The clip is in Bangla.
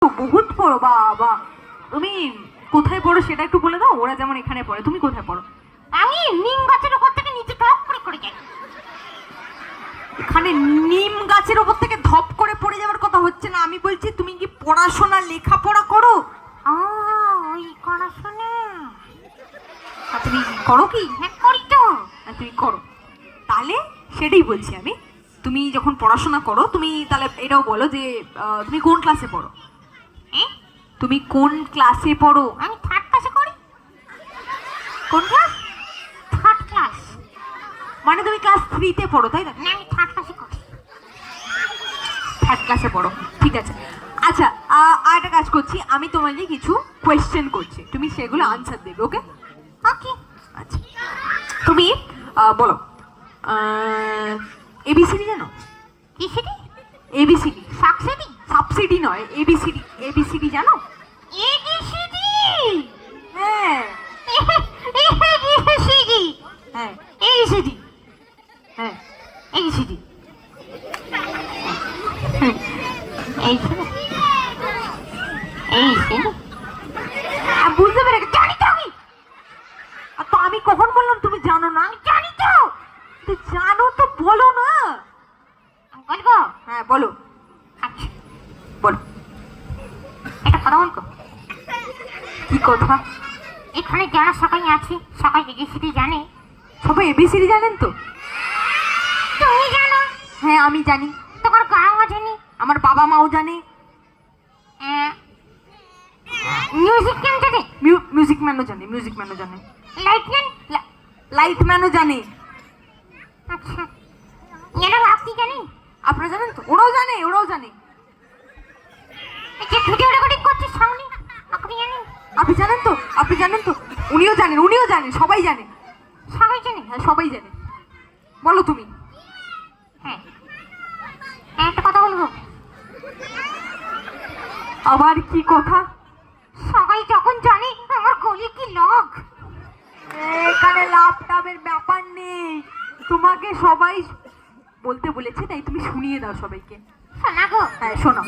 বহুত পড়ো বাবা। তুমি কোথায় পড়ো সেটা একটু বলে দাও। ওরা যেমন এখানে পড়ে, তুমি কোথায় পড়ো? আমি নিম গাছের উপর থেকে নিচে টপ করে যাই। এখানে নিম গাছের উপর থেকে ধপ করে পড়ে যাওয়ার কথা হচ্ছে না, আমি বলছি তুমি কি পড়াশোনা লেখাপড়া করো? ওই পড়াশোনা তুমি করো কি? হ্যাঁ করি তো। তুমি করো, তাহলে সেটাই বলছি আমি। তুমি যখন পড়াশোনা করো তুমি তাহলে এটাও বলো যে তুমি কোন ক্লাসে পড়ো? তুমি কোন ক্লাসে পড়ো? আমি থার্ড ক্লাসে করি। কোন ক্লাস? Third class. মানে তুমি ক্লাস 3-তে পড়ো, তাই না? না, আমি থার্ড ক্লাসে করি। থার্ড ক্লাসে পড়ো, ঠিক আছে। আচ্ছা, আর একটা কাজ করছি, আমি তোমাকে কিছু কোয়েশ্চেন করছি, তুমি সেগুলো আনসার দেবে, ওকে? ওকে। আচ্ছা, তুমি বলো এবিসিডি জানো? কি সেটি? এবিসিডি। সাকসেডি? সাবসিডি নয়, এবিসিডি। এবিসিডি জানো? এবিসিডি? হ্যাঁ এবিসিডি? হ্যাঁ এবিসিডি? হ্যাঁ এবিসিডি? এইসিডি? বুঝতে পেরে গেছি। জানি তো আমি। তো আমি কখন বললাম তুমি জানো না? জানি তো। তো জানো তো বলো না। বলবো? হ্যাঁ বলো। আচ্ছা, বলো। একটা কথা বলবো? কি কথা? এখানে যারা সবাই আছে সবাই এবিসিডি জানে? সবাই এবিসিডি জানেন তো? তুমি জানো? হ্যাঁ আমি জানি। তোমার গাঁও জানি? আমার বাবা মাও জানে। মিউজিক ম্যান জানে? মিউজিক ম্যানও জানে, মিউজিক ম্যানও জানে। লাইটম্যান? লাইট ম্যানও জানে। আচ্ছা, এরা আপনি জানেন? আপনারা জানেন তো? ওরাও জানে, ওরাও জানে। যে ভিডিও রেকর্ডিং করছে সামনে, আপনি জানেন? আপনি জানেন তো? আপনি জানেন তো? উনিও জানেন, উনিও জানেন, সবাই জানে। সবাই জানে? হ্যাঁ সবাই জানে। বলো তুমি। হ্যাঁ, একটা কথা বলবো? আবার কি কথা? সবাই যখন জানে আমার গলি কি লক। এখানে ল্যাপটপের ব্যাপার নেই, তোমাকে সবাই বলতে বলেছে, তাই তুমি শুনিয়ে দাও সবাইকে। শোনা গো? হ্যাঁ শোনো।